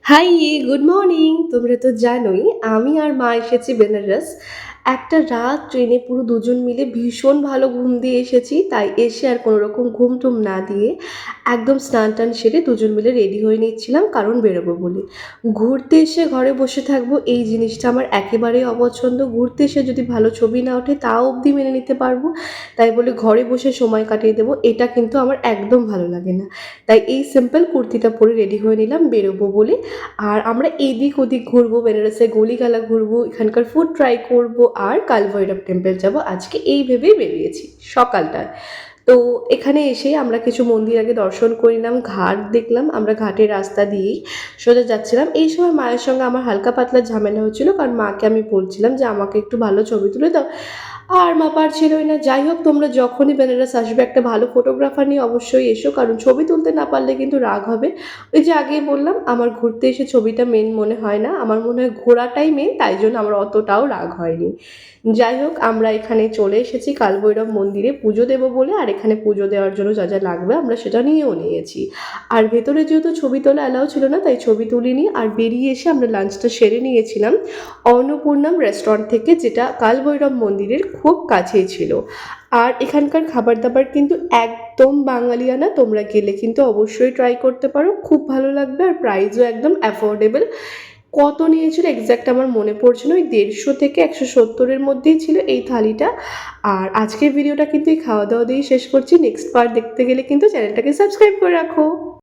High, good morning. তোমরা তো জানোই আমি আর মা এসেছি বেনারস। একটা রাত ট্রেনে পুরো দুজন মিলে ভীষণ ভালো ঘুম দিয়ে এসেছি। তাই এসে আর কোনো রকম ঘুম-টুম না দিয়ে একদম স্নান-টান সেরে দুজন মিলে রেডি হয়ে নিচ্ছিলাম, কারণ বেরোবো বলে। ঘুরতে এসে ঘরে বসে থাকবো এই জিনিসটা আমার একেবারেই অপছন্দ। ঘুরতে এসে যদি ভালো ছবি না ওঠে তাও অবধি মেনে নিতে পারবো। তাই বলে ঘরে বসে সময় কাটিয়ে দেবো এটা কিন্তু আমার একদম ভালো লাগে না। তাই এই সিম্পল কুর্তিটা পরে রেডি হয়ে নিলাম বেরোবো বলে। আর আমরা এদিক ওদিক ঘুরবো, বেনারসের গলিগালা ঘুরবো, এখানকার ফুড ট্রাই করবো আর কাল ভৈরব টেম্পল যাব আজকে, এই ভেবেই বেরিয়েছি সকালটায়। তো এখানে এসে আমরা কিছু মন্দির আগে দর্শন করে নিলাম, ঘাট দেখলাম, আমরা ঘাটের রাস্তা দিয়েই সোজা যাচ্ছিলাম। এই সময় মায়ের সঙ্গে আমার হালকা পাতলা ঝামেলা হচ্ছিলো, কারণ মাকে আমি বলছিলাম যে আমাকে একটু ভালো ছবি তুলে দাও, আর মা পারছিলই না। যাই হোক, তোমরা যখনই বেনারস আসবে একটা ভালো ফটোগ্রাফার নিয়ে অবশ্যই এসো, কারণ ছবি তুলতে না পারলে কিন্তু রাগ হবে। ওই যে আগেই বললাম, আমার ঘুরতে এসে ছবিটা মেন মনে হয় না, আমার মনে হয় ঘোরাটাই মেন, তাই জন্য আমার অতটাও রাগ হয়নি। যাই হোক, আমরা এখানে চলে এসেছি কালভৈরব মন্দিরে পুজো দেবো বলে, আর এখানে পুজো দেওয়ার জন্য যা যা লাগবে আমরা সেটা নিয়েও নিয়েছি। আর ভেতরে যেহেতু ছবি তোলা অ্যালাউ ছিল না, তাই ছবি তুলিনি। আর বেরিয়ে এসে আমরা লাঞ্চটা সেরে নিয়েছিলাম অন্নপূর্ণাম রেস্টুরেন্ট থেকে, যেটা কালভৈরব মন্দিরের খুব কাছেই ছিল। আর এখানকার খাবার দাবার কিন্তু একদম বাঙালিয়ানা, তোমরা গেলে কিন্তু অবশ্যই ট্রাই করতে পারো, খুব ভালো লাগবে। আর প্রাইসও একদম অ্যাফোর্ডেবল। কত নিয়েছিল এক্স্যাক্ট আমার মনে পড়ছে না, ওই 150 থেকে 170-এর মধ্যেই ছিল এই থালিটা। আর আজকের ভিডিওটা কিন্তু এই খাওয়া দাওয়া দিয়েই শেষ করছি। নেক্সট পার্ট দেখতে গেলে কিন্তু চ্যানেলটাকে সাবস্ক্রাইব করে রাখো।